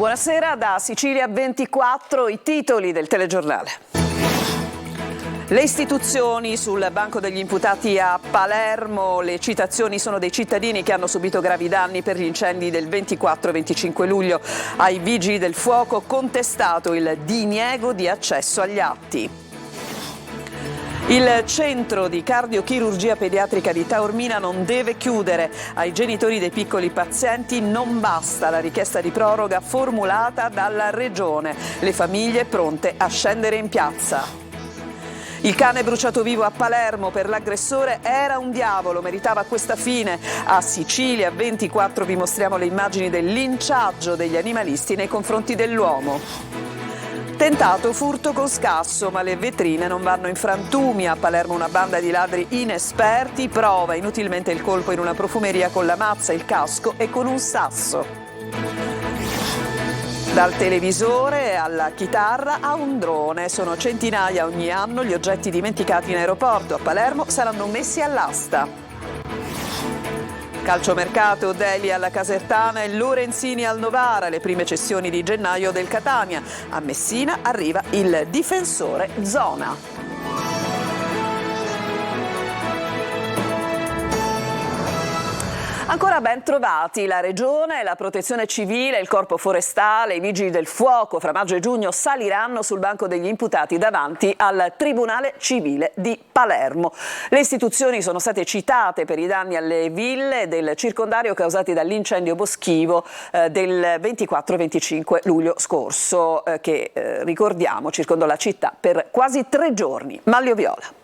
Buonasera da Sicilia 24, i titoli del telegiornale. Le istituzioni sul banco degli imputati a Palermo, le citazioni sono dei cittadini che hanno subito gravi danni per gli incendi del 24 e 25 luglio. Ai vigili del fuoco contestato il diniego di accesso agli atti. Il centro di cardiochirurgia pediatrica di Taormina non deve chiudere. Ai genitori dei piccoli pazienti non basta la richiesta di proroga formulata dalla Regione. Le famiglie pronte a scendere in piazza. Il cane bruciato vivo a Palermo per l'aggressore era un diavolo, meritava questa fine. A Sicilia 24 vi mostriamo le immagini del linciaggio degli animalisti nei confronti dell'uomo. Tentato furto con scasso, ma le vetrine non vanno in frantumi. A Palermo una banda di ladri inesperti prova inutilmente il colpo in una profumeria con la mazza, il casco e con un sasso. Dal televisore alla chitarra a un drone, sono centinaia ogni anno gli oggetti dimenticati in aeroporto. A Palermo saranno messi all'asta. Calciomercato, Deli alla Casertana e Lorenzini al Novara, le prime cessioni di gennaio del Catania. A Messina arriva il difensore Zona. Ancora ben trovati la Regione, la Protezione Civile, il Corpo Forestale, i Vigili del Fuoco fra maggio e giugno saliranno sul banco degli imputati davanti al Tribunale Civile di Palermo. Le istituzioni sono state citate per i danni alle ville del circondario causati dall'incendio boschivo del 24-25 luglio scorso che ricordiamo circondò la città per quasi 3 giorni. Manlio Viola.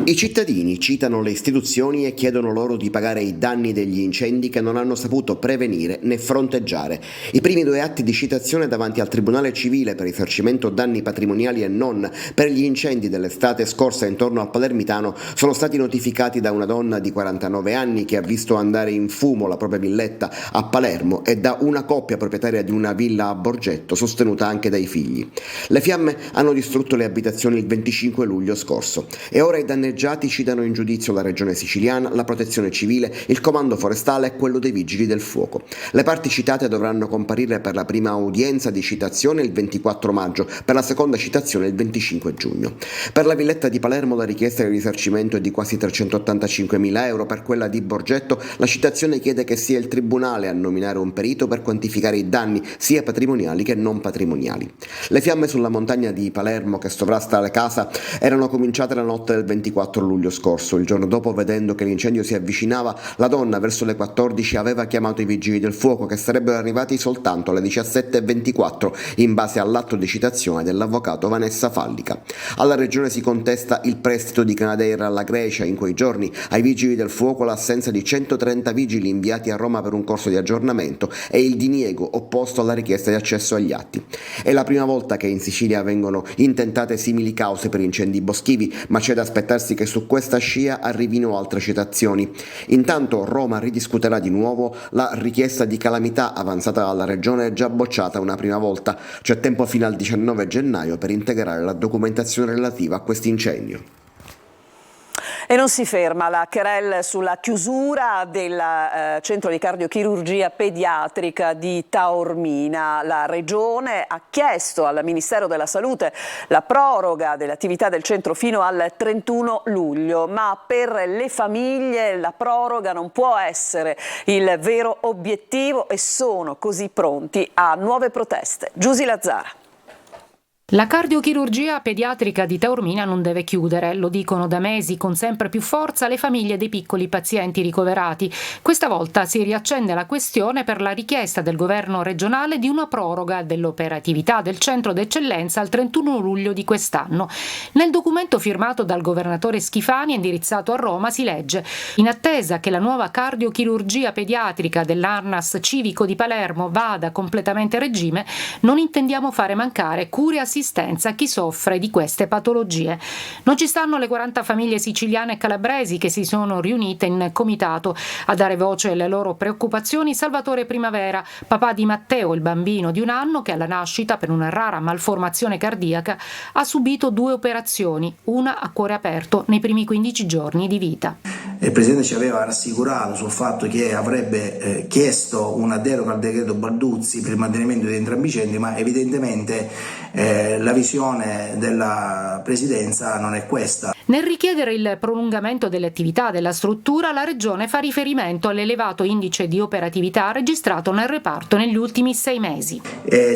I cittadini citano le istituzioni e chiedono loro di pagare i danni degli incendi che non hanno saputo prevenire né fronteggiare. I primi 2 atti di citazione davanti al Tribunale Civile per risarcimento danni patrimoniali e non per gli incendi dell'estate scorsa intorno al Palermitano sono stati notificati da una donna di 49 anni che ha visto andare in fumo la propria villetta a Palermo e da una coppia proprietaria di una villa a Borgetto sostenuta anche dai figli. Le fiamme hanno distrutto le abitazioni il 25 luglio scorso e ora i danneggiati citano in giudizio la Regione Siciliana, la Protezione Civile, il Comando Forestale e quello dei Vigili del Fuoco. Le parti citate dovranno comparire per la prima udienza di citazione il 24 maggio, per la seconda citazione il 25 giugno. Per la villetta di Palermo la richiesta di risarcimento è di quasi 385.000 euro, per quella di Borgetto la citazione chiede che sia il Tribunale a nominare un perito per quantificare i danni sia patrimoniali che non patrimoniali. Le fiamme sulla montagna di Palermo che sovrasta la casa erano cominciate la notte del 24 luglio scorso. Il giorno dopo, vedendo che l'incendio si avvicinava, la donna verso le 14 aveva chiamato i vigili del fuoco che sarebbero arrivati soltanto alle 17:24 in base all'atto di citazione dell'avvocato Vanessa Fallica. Alla regione si contesta il prestito di Canadair alla Grecia. In quei giorni ai vigili del fuoco l'assenza di 130 vigili inviati a Roma per un corso di aggiornamento e il diniego opposto alla richiesta di accesso agli atti. È la prima volta che in Sicilia vengono intentate simili cause per incendi boschivi, ma c'è da aspettarsi che su questa scia arrivino altre citazioni. Intanto Roma ridiscuterà di nuovo la richiesta di calamità avanzata dalla Regione, già bocciata una prima volta. C'è tempo fino al 19 gennaio per integrare la documentazione relativa a questo incendio. E non si ferma la querela sulla chiusura del centro di cardiochirurgia pediatrica di Taormina. La Regione ha chiesto al Ministero della Salute la proroga dell'attività del centro fino al 31 luglio, ma per le famiglie la proroga non può essere il vero obiettivo e sono così pronti a nuove proteste. Giusy Lazzara. La cardiochirurgia pediatrica di Taormina non deve chiudere, lo dicono da mesi con sempre più forza le famiglie dei piccoli pazienti ricoverati. Questa volta si riaccende la questione per la richiesta del governo regionale di una proroga dell'operatività del centro d'eccellenza al 31 luglio di quest'anno. Nel documento firmato dal governatore Schifani e indirizzato a Roma si legge: in attesa che la nuova cardiochirurgia pediatrica dell'Arnas Civico di Palermo vada completamente a regime, non intendiamo fare mancare cure assistenziali assistenza a chi soffre di queste patologie. Non ci stanno le 40 famiglie siciliane e calabresi che si sono riunite in comitato a dare voce alle loro preoccupazioni. Salvatore Primavera, papà di Matteo, il bambino di 1 anno che alla nascita per una rara malformazione cardiaca ha subito 2 operazioni, una a cuore aperto nei primi 15 giorni di vita. Il Presidente ci aveva rassicurato sul fatto che avrebbe chiesto una deroga al decreto Balduzzi per il mantenimento di entrambi i centri, ma evidentemente la visione della Presidenza non è questa. Nel richiedere il prolungamento delle attività della struttura, la Regione fa riferimento all'elevato indice di operatività registrato nel reparto negli ultimi 6 mesi.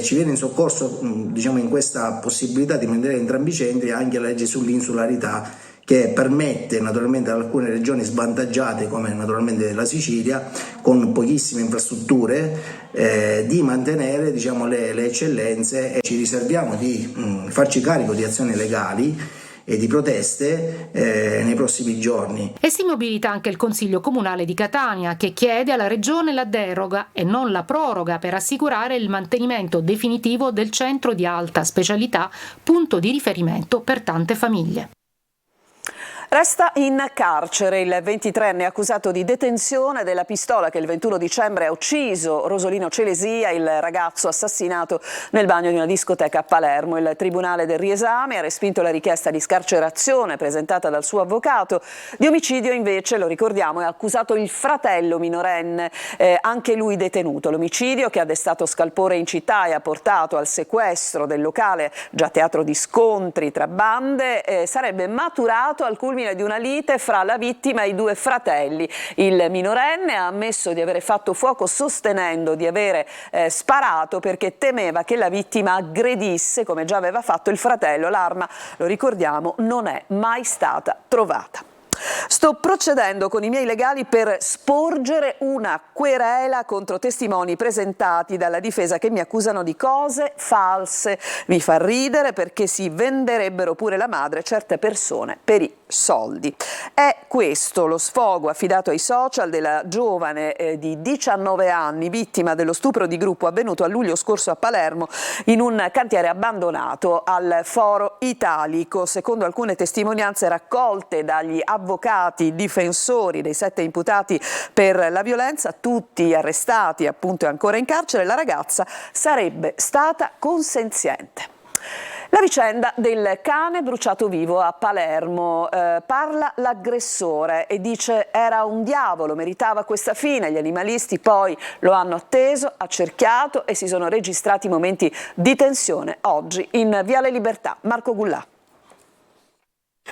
Ci viene in soccorso in questa possibilità di mantenere entrambi i centri anche la legge sull'insularità, che permette naturalmente ad alcune regioni svantaggiate come naturalmente la Sicilia con pochissime infrastrutture di mantenere le eccellenze, e ci riserviamo di farci carico di azioni legali e di proteste nei prossimi giorni. E si mobilita anche il Consiglio Comunale di Catania, che chiede alla Regione la deroga e non la proroga per assicurare il mantenimento definitivo del centro di alta specialità, punto di riferimento per tante famiglie. Resta in carcere il 23enne accusato di detenzione della pistola che il 21 dicembre ha ucciso Rosolino Celesia, il ragazzo assassinato nel bagno di una discoteca a Palermo. Il Tribunale del Riesame ha respinto la richiesta di scarcerazione presentata dal suo avvocato. Di omicidio invece, lo ricordiamo, è accusato il fratello minorenne, anche lui detenuto. L'omicidio, che ha destato scalpore in città e ha portato al sequestro del locale, già teatro di scontri tra bande, sarebbe maturato al culmine di una lite fra la vittima e i 2 fratelli. Il minorenne ha ammesso di avere fatto fuoco sostenendo di avere sparato perché temeva che la vittima aggredisse, come già aveva fatto il fratello. L'arma, lo ricordiamo, non è mai stata trovata. Sto procedendo con i miei legali per sporgere una querela contro testimoni presentati dalla difesa che mi accusano di cose false. Mi fa ridere perché si venderebbero pure la madre certe persone per i soldi. È questo lo sfogo affidato ai social della giovane di 19 anni, vittima dello stupro di gruppo avvenuto a luglio scorso a Palermo in un cantiere abbandonato al Foro Italico. Secondo alcune testimonianze raccolte dagli avvocati difensori dei 7 imputati per la violenza, tutti arrestati appunto e ancora in carcere, la ragazza sarebbe stata consenziente. La vicenda del cane bruciato vivo a Palermo, parla l'aggressore e dice era un diavolo, meritava questa fine. Gli animalisti poi lo hanno atteso, accerchiato e si sono registrati momenti di tensione oggi in Viale Libertà. Marco Gullà.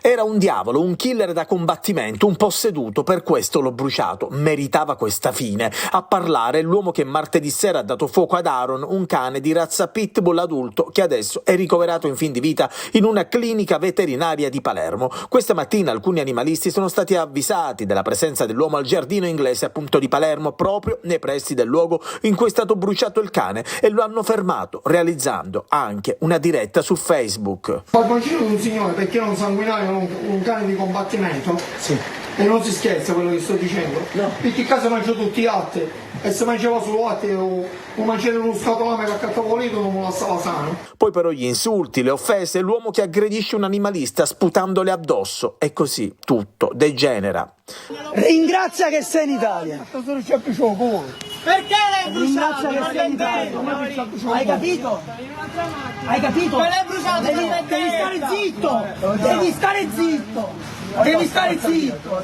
Era un diavolo, un killer da combattimento, un posseduto, per questo l'ho bruciato, meritava questa fine. A parlare l'uomo che martedì sera ha dato fuoco ad Aaron, un cane di razza pitbull adulto che adesso è ricoverato in fin di vita in una clinica veterinaria di Palermo. Questa mattina alcuni animalisti sono stati avvisati della presenza dell'uomo al giardino inglese appunto di Palermo, proprio nei pressi del luogo in cui è stato bruciato il cane, e lo hanno fermato, realizzando anche una diretta su Facebook. Palmoncino di un signore, perché non sanguinare un cane di combattimento? Sì. E non si scherza quello che sto dicendo? No. Perché in casa mangio tutti i latte, e se mangiava solo latte o mangiare uno scatolame che accattava volito non me lo stava sano. Poi però gli insulti, le offese, l'uomo che aggredisce un animalista sputandole addosso, e così tutto degenera. Ringrazia che sei in Italia. Perché l'hai bruciato? Ringrazia che sei in Italia. Hai capito? Hai capito? Devi stare zitto. Devi stare zitto. Devi stare zitto.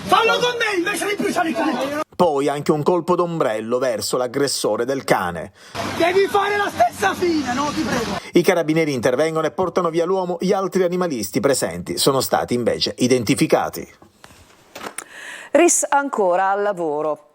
Fallo con me invece di bruciare il cane. Poi anche un colpo d'ombrello verso l'aggressore del cane. Devi fare la stessa fine, no? Ti prego. I carabinieri intervengono e portano via l'uomo. Gli altri animalisti presenti sono stati invece identificati. RIS ancora al lavoro.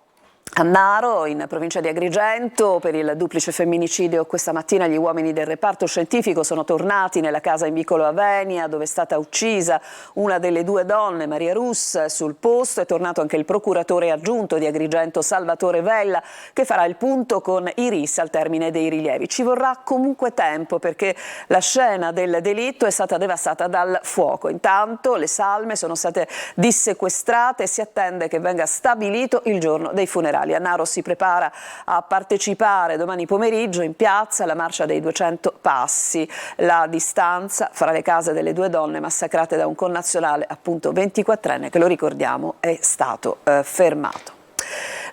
A Naro, in provincia di Agrigento, per il duplice femminicidio questa mattina gli uomini del reparto scientifico sono tornati nella casa in vicolo Avenia dove è stata uccisa una delle 2 donne, Maria Rus. Sul posto è tornato anche il procuratore aggiunto di Agrigento, Salvatore Vella, che farà il punto con i RIS al termine dei rilievi. Ci vorrà comunque tempo perché la scena del delitto è stata devastata dal fuoco. Intanto le salme sono state dissequestrate e si attende che venga stabilito il giorno dei funerali. liberali. Annaro si prepara a partecipare domani pomeriggio in piazza alla marcia dei 200 passi, la distanza fra le case delle due donne massacrate da un connazionale, appunto 24enne, che lo ricordiamo è stato fermato.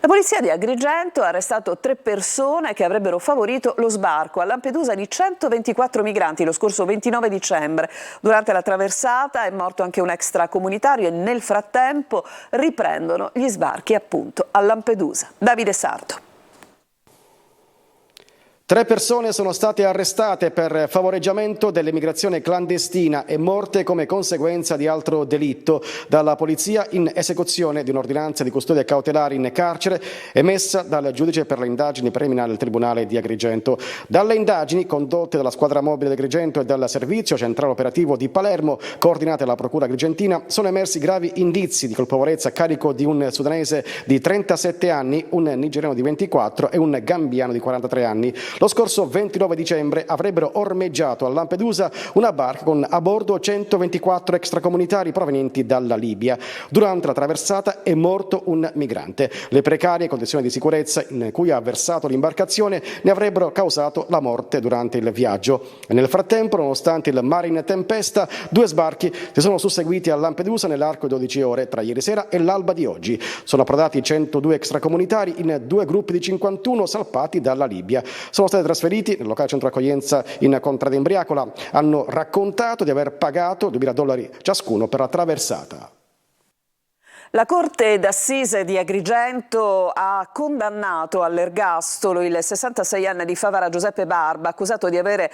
La polizia di Agrigento ha arrestato 3 persone che avrebbero favorito lo sbarco a Lampedusa di 124 migranti lo scorso 29 dicembre. Durante la traversata è morto anche un extracomunitario e nel frattempo riprendono gli sbarchi appunto a Lampedusa. Davide Sardo. 3 persone sono state arrestate per favoreggiamento dell'immigrazione clandestina e morte come conseguenza di altro delitto dalla polizia in esecuzione di un'ordinanza di custodia cautelare in carcere emessa dal giudice per le indagini preliminari del Tribunale di Agrigento. Dalle indagini condotte dalla squadra mobile di Agrigento e dal servizio centrale operativo di Palermo, coordinate dalla procura agrigentina, sono emersi gravi indizi di colpevolezza a carico di un sudanese di 37 anni, un nigeriano di 24 e un gambiano di 43 anni. Lo scorso 29 dicembre avrebbero ormeggiato a Lampedusa una barca con a bordo 124 extracomunitari provenienti dalla Libia. Durante la traversata è morto un migrante. Le precarie condizioni di sicurezza in cui ha versato l'imbarcazione ne avrebbero causato la morte durante il viaggio. E nel frattempo, nonostante il mare in tempesta, 2 sbarchi si sono susseguiti a Lampedusa nell'arco di 12 ore tra ieri sera e l'alba di oggi. Sono approdati 102 extracomunitari in 2 gruppi di 51 salpati dalla Libia. Sono stati trasferiti nel locale centro accoglienza in Contrada Imbriacola. Hanno raccontato di aver pagato $2.000 ciascuno per la traversata. La Corte d'Assise di Agrigento ha condannato all'ergastolo il 66enne di Favara Giuseppe Barba, accusato di avere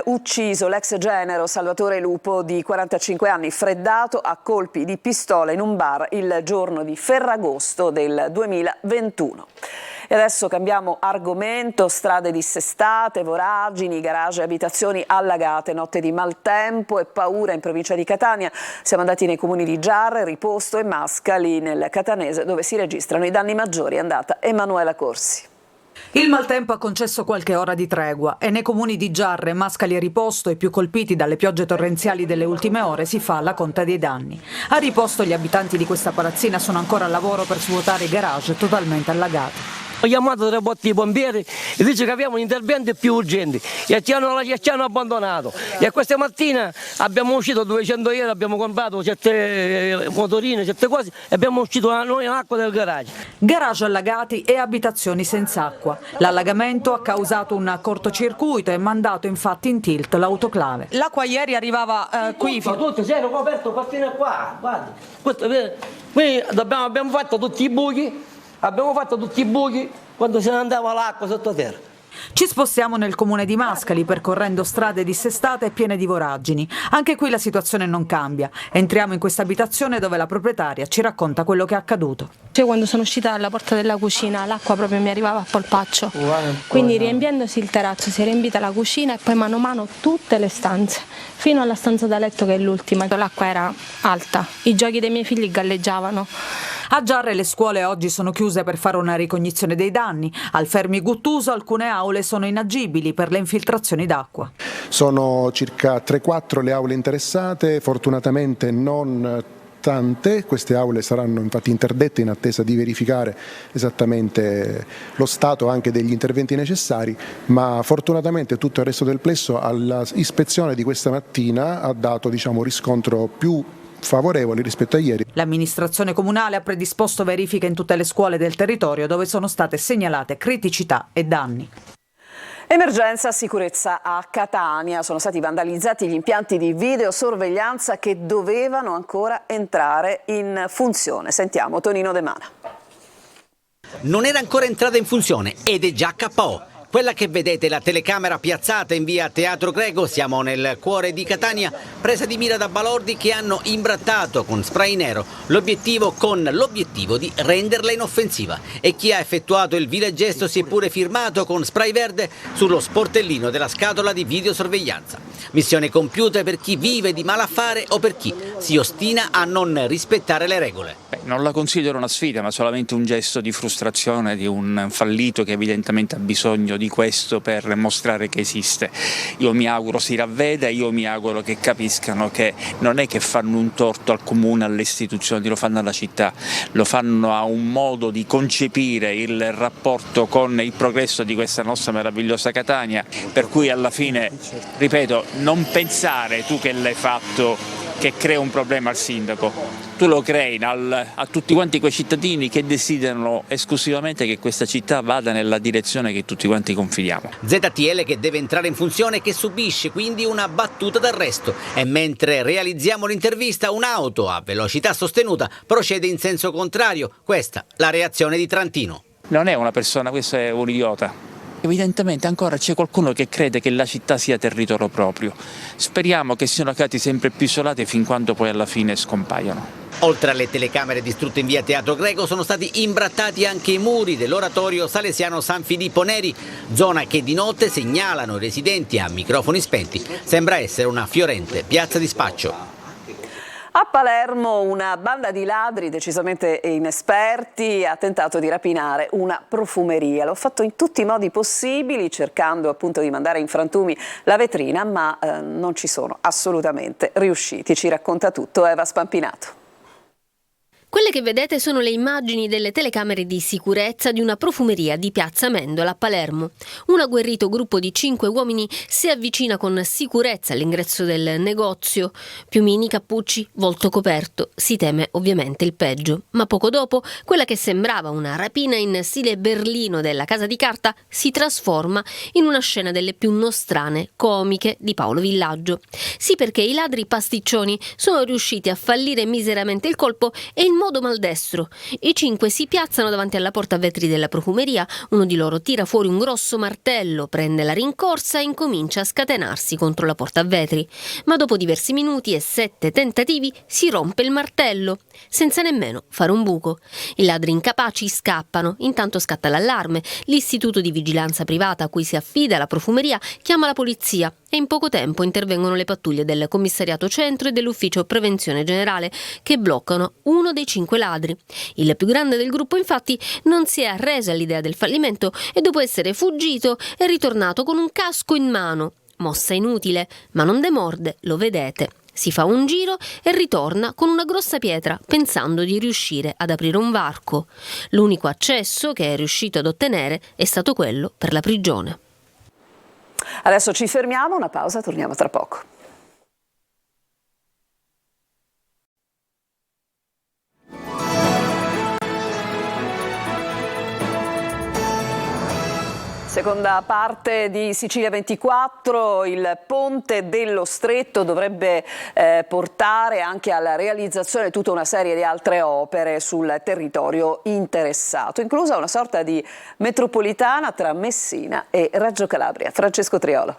ucciso l'ex genero Salvatore Lupo di 45 anni, freddato a colpi di pistola in un bar il giorno di Ferragosto del 2021. E adesso cambiamo argomento: strade dissestate, voragini, garage e abitazioni allagate, notte di maltempo e paura in provincia di Catania. Siamo andati nei comuni di Giarre, Riposto e Mascali nel Catanese, dove si registrano i danni maggiori. È andata Emanuela Corsi. Il maltempo ha concesso qualche ora di tregua e nei comuni di Giarre, Mascali e Riposto, i più colpiti dalle piogge torrenziali delle ultime ore, si fa la conta dei danni. A Riposto gli abitanti di questa palazzina sono ancora al lavoro per svuotare i garage totalmente allagati. Ho chiamato 3 botti di pompieri e dice che abbiamo interventi più urgenti e ci hanno abbandonato. E questa mattina abbiamo uscito 200 euro, abbiamo comprato certe motorine, certe cose e abbiamo uscito noi l'acqua del garage. Garage allagati e abitazioni senza acqua. L'allagamento ha causato un cortocircuito e mandato infatti in tilt l'autoclave. L'acqua ieri arrivava qui. Tutto, si era coperto fino a qua, guarda. Qui abbiamo fatto tutti i buchi. Abbiamo fatto tutti i buchi quando se ne andava l'acqua sottoterra. Ci spostiamo nel comune di Mascali percorrendo strade dissestate e piene di voragini. Anche qui la situazione non cambia. Entriamo in questa abitazione dove la proprietaria ci racconta quello che è accaduto. Quando sono uscita dalla porta della cucina l'acqua proprio mi arrivava a polpaccio, quindi riempiendosi il terrazzo si è riempita la cucina e poi mano a mano tutte le stanze, fino alla stanza da letto che è l'ultima. L'acqua era alta, i giochi dei miei figli galleggiavano. A Giarre le scuole oggi sono chiuse per fare una ricognizione dei danni. Al Fermi Guttuso alcune aule sono inagibili per le infiltrazioni d'acqua. Sono circa 3-4 le aule interessate, fortunatamente non tante. Queste aule saranno infatti interdette in attesa di verificare esattamente lo stato anche degli interventi necessari, ma fortunatamente tutto il resto del plesso all'ispezione di questa mattina ha dato riscontro più favorevoli rispetto a ieri. L'amministrazione comunale ha predisposto verifiche in tutte le scuole del territorio dove sono state segnalate criticità e danni. Emergenza sicurezza a Catania. Sono stati vandalizzati gli impianti di videosorveglianza che dovevano ancora entrare in funzione. Sentiamo Tonino De Mana. Non era ancora entrata in funzione ed è già KO. Quella che vedete, la telecamera piazzata in via Teatro Greco, siamo nel cuore di Catania, presa di mira da balordi che hanno imbrattato con spray nero con l'obiettivo di renderla inoffensiva. E chi ha effettuato il vile gesto si è pure firmato con spray verde sullo sportellino della scatola di videosorveglianza. Missione compiuta per chi vive di malaffare o per chi si ostina a non rispettare le regole. Non la considero una sfida, ma solamente un gesto di frustrazione di un fallito che evidentemente ha bisogno di di questo per mostrare che esiste. Io mi auguro si ravveda, io mi auguro che capiscano che non è che fanno un torto al comune, alle istituzioni, lo fanno alla città, lo fanno a un modo di concepire il rapporto con il progresso di questa nostra meravigliosa Catania, per cui alla fine, ripeto, non pensare tu che l'hai fatto che crea un problema al sindaco, tu lo crei a tutti quanti quei cittadini che desiderano esclusivamente che questa città vada nella direzione che tutti quanti confidiamo. ZTL che deve entrare in funzione e che subisce quindi una battuta d'arresto, e mentre realizziamo l'intervista un'auto a velocità sostenuta procede in senso contrario. Questa la reazione di Trantino. Non è una persona, questo è un idiota. Evidentemente ancora c'è qualcuno che crede che la città sia territorio proprio. Speriamo che siano cati sempre più isolati fin quando poi alla fine scompaiono. Oltre alle telecamere distrutte in via Teatro Greco sono stati imbrattati anche i muri dell'oratorio salesiano San Filippo Neri, zona che di notte segnalano i residenti a microfoni spenti. Sembra essere una fiorente piazza di spaccio. A Palermo una banda di ladri decisamente inesperti ha tentato di rapinare una profumeria. L'ho fatto in tutti i modi possibili, cercando appunto di mandare in frantumi la vetrina, ma non ci sono assolutamente riusciti. Ci racconta tutto Eva Spampinato. Quelle che vedete sono le immagini delle telecamere di sicurezza di una profumeria di Piazza Amendola a Palermo. Un agguerrito gruppo di 5 uomini si avvicina con sicurezza all'ingresso del negozio. Piumini, cappucci, volto coperto. Si teme ovviamente il peggio. Ma poco dopo, quella che sembrava una rapina in stile Berlino della Casa di Carta si trasforma in una scena delle più nostrane, comiche di Paolo Villaggio. Sì, perché i ladri pasticcioni sono riusciti a fallire miseramente il colpo e in modo maldestro. I 5 si piazzano davanti alla porta a vetri della profumeria, uno di loro tira fuori un grosso martello, prende la rincorsa e incomincia a scatenarsi contro la porta a vetri. Ma dopo diversi minuti e 7 tentativi si rompe il martello, senza nemmeno fare un buco. I ladri incapaci scappano, intanto scatta l'allarme. L'istituto di vigilanza privata a cui si affida la profumeria chiama la polizia e in poco tempo intervengono le pattuglie del commissariato centro e dell'ufficio prevenzione generale che bloccano uno dei 5 ladri. Il più grande del gruppo infatti non si è arreso all'idea del fallimento e dopo essere fuggito è ritornato con un casco in mano. Mossa inutile, ma non demorde, lo vedete. Si fa un giro e ritorna con una grossa pietra, pensando di riuscire ad aprire un varco. L'unico accesso che è riuscito ad ottenere è stato quello per la prigione. Adesso ci fermiamo, una pausa, torniamo tra poco. Seconda parte di Sicilia 24, il ponte dello Stretto dovrebbe portare anche alla realizzazione di tutta una serie di altre opere sul territorio interessato, inclusa una sorta di metropolitana tra Messina e Reggio Calabria. Francesco Triolo.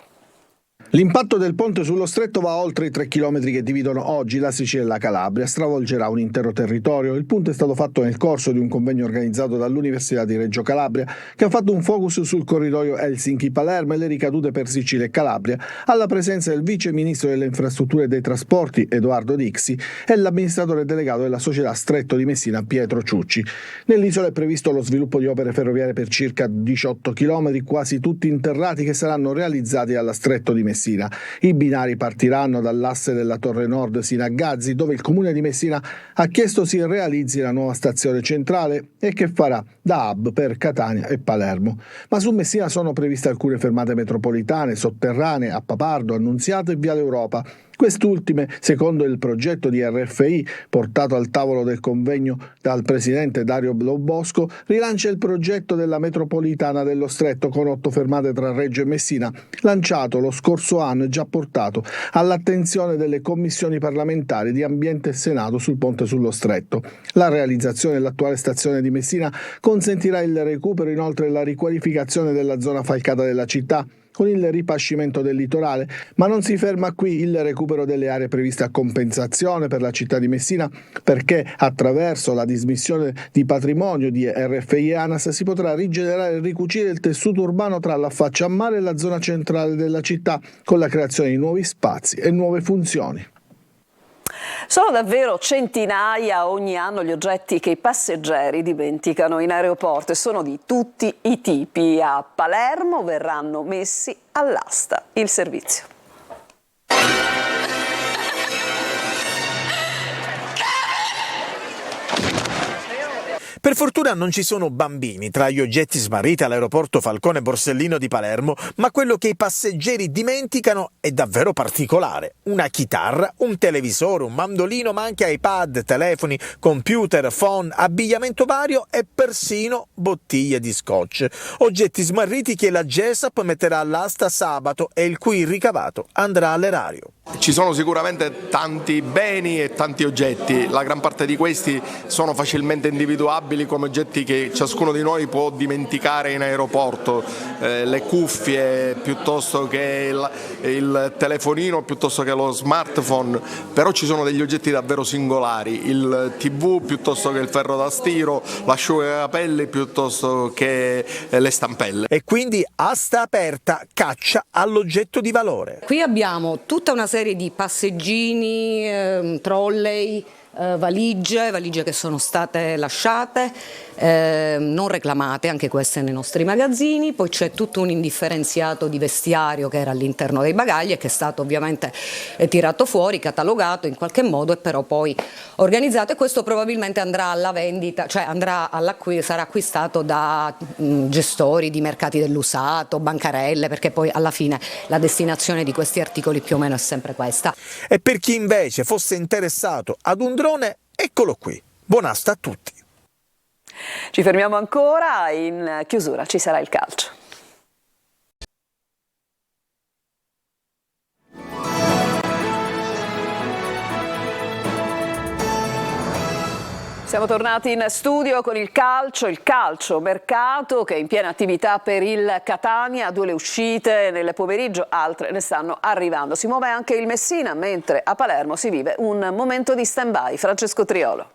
L'impatto del ponte sullo Stretto va oltre i 3 chilometri che dividono oggi la Sicilia e la Calabria, stravolgerà un intero territorio. Il punto è stato fatto nel corso di un convegno organizzato dall'Università di Reggio Calabria, che ha fatto un focus sul corridoio Helsinki-Palermo e le ricadute per Sicilia e Calabria, alla presenza del vice ministro delle infrastrutture e dei trasporti Edoardo Dixi e l'amministratore delegato della società Stretto di Messina Pietro Ciucci. Nell'isola è previsto lo sviluppo di opere ferroviarie per circa 18 chilometri, quasi tutti interrati, che saranno realizzati alla Stretto di Messina. I binari partiranno dall'asse della Torre Nord sino a Gazzi, dove il comune di Messina ha chiesto si realizzi la nuova stazione centrale e che farà da hub per Catania e Palermo. Ma su Messina sono previste alcune fermate metropolitane, sotterranee a Papardo, Annunziato e Viale Europa. Quest'ultime, secondo il progetto di RFI portato al tavolo del convegno dal presidente Dario Blobosco, rilancia il progetto della metropolitana dello Stretto con 8 fermate tra Reggio e Messina, lanciato lo scorso anno e già portato all'attenzione delle commissioni parlamentari di Ambiente e Senato sul ponte sullo Stretto. La realizzazione dell'attuale stazione di Messina consentirà il recupero, inoltre la riqualificazione della zona falcata della città, con il ripascimento del litorale, ma non si ferma qui il recupero delle aree previste a compensazione per la città di Messina, perché attraverso la dismissione di patrimonio di RFI e ANAS si potrà rigenerare e ricucire il tessuto urbano tra la faccia a mare e la zona centrale della città, con la creazione di nuovi spazi e nuove funzioni. Sono davvero centinaia ogni anno gli oggetti che i passeggeri dimenticano in aeroporto e sono di tutti i tipi. A Palermo verranno messi all'asta. Il servizio. Per fortuna non ci sono bambini tra gli oggetti smarriti all'aeroporto Falcone Borsellino di Palermo, ma quello che i passeggeri dimenticano è davvero particolare. Una chitarra, un televisore, un mandolino, ma anche iPad, telefoni, computer, phone, abbigliamento vario e persino bottiglie di scotch. Oggetti smarriti che la GESAP metterà all'asta sabato e il cui ricavato andrà all'erario. Ci sono sicuramente tanti beni e tanti oggetti, la gran parte di questi sono facilmente individuabili come oggetti che ciascuno di noi può dimenticare in aeroporto, le cuffie piuttosto che il telefonino, piuttosto che lo smartphone, però ci sono degli oggetti davvero singolari, il TV piuttosto che il ferro da stiro, l'asciugacapelli piuttosto che le stampelle. E quindi asta aperta, caccia all'oggetto di valore. Qui abbiamo tutta una serie di passeggini, trolley, valigie che sono state lasciate, non reclamate, anche queste nei nostri magazzini. Poi c'è tutto un indifferenziato di vestiario che era all'interno dei bagagli e che è stato ovviamente tirato fuori, catalogato in qualche modo e però poi organizzato, e questo probabilmente andrà alla vendita, cioè sarà acquistato da gestori di mercati dell'usato, bancarelle, perché poi alla fine la destinazione di questi articoli più o meno è sempre questa. E per chi invece fosse interessato ad un drone, eccolo qui. Buonasta a tutti. Ci fermiamo ancora, in chiusura ci sarà il calcio. Siamo tornati in studio con il calcio mercato che è in piena attività per il Catania, 2 le uscite nel pomeriggio, altre ne stanno arrivando. Si muove anche il Messina, mentre a Palermo si vive un momento di stand-by. Francesco Triolo.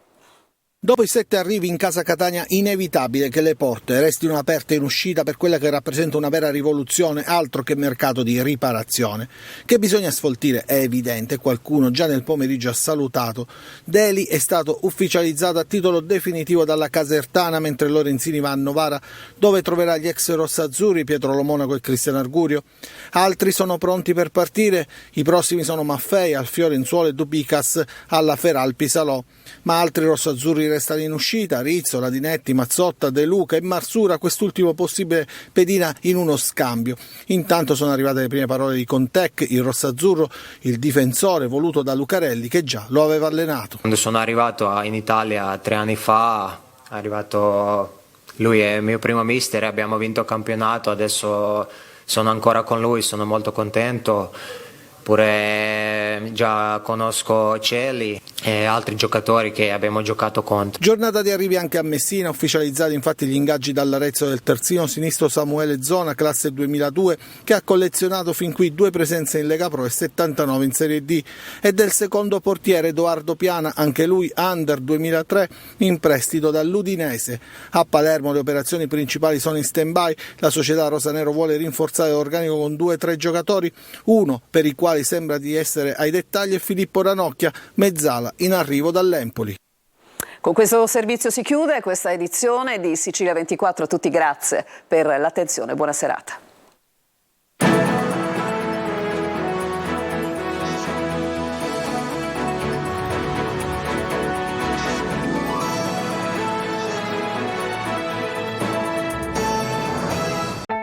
Dopo i 7 arrivi in casa Catania, inevitabile che le porte restino aperte in uscita per quella che rappresenta una vera rivoluzione, altro che mercato di riparazione. Che bisogna sfoltire è evidente, qualcuno già nel pomeriggio ha salutato. Deli è stato ufficializzato a titolo definitivo dalla Casertana, mentre Lorenzini va a Novara, dove troverà gli ex rossazzurri Pietro Lo Monaco e Cristian Argurio. Altri sono pronti per partire, i prossimi sono Maffei, Alfiore, Insuolo e Dubicas alla Feral Pisalò, ma altri rossazzurri restano in uscita, Rizzo, Radinetti, Mazzotta, De Luca e Marsura, quest'ultimo possibile pedina in uno scambio. Intanto sono arrivate le prime parole di Contec, il rossazzurro, il difensore voluto da Lucarelli che già lo aveva allenato. Quando sono arrivato in Italia 3 anni fa, è arrivato lui, è il mio primo mister, abbiamo vinto il campionato, adesso sono ancora con lui, sono molto contento. Pure già conosco Celli e altri giocatori che abbiamo giocato contro. Giornata di arrivi anche a Messina, ufficializzati infatti gli ingaggi dall'Arezzo del terzino sinistro Samuele Zona, classe 2002, che ha collezionato fin qui 2 presenze in Lega Pro e 79 in Serie D, e del secondo portiere Edoardo Piana, anche lui under 2003, in prestito dall'Udinese. A Palermo le operazioni principali sono in stand-by, la società rosanero vuole rinforzare l'organico con 2-3 giocatori, uno per i quali sembra di essere ai dettagli è Filippo Ranocchia, mezzala in arrivo dall'Empoli. Con questo servizio si chiude questa edizione di Sicilia 24. A tutti grazie per l'attenzione, buona serata.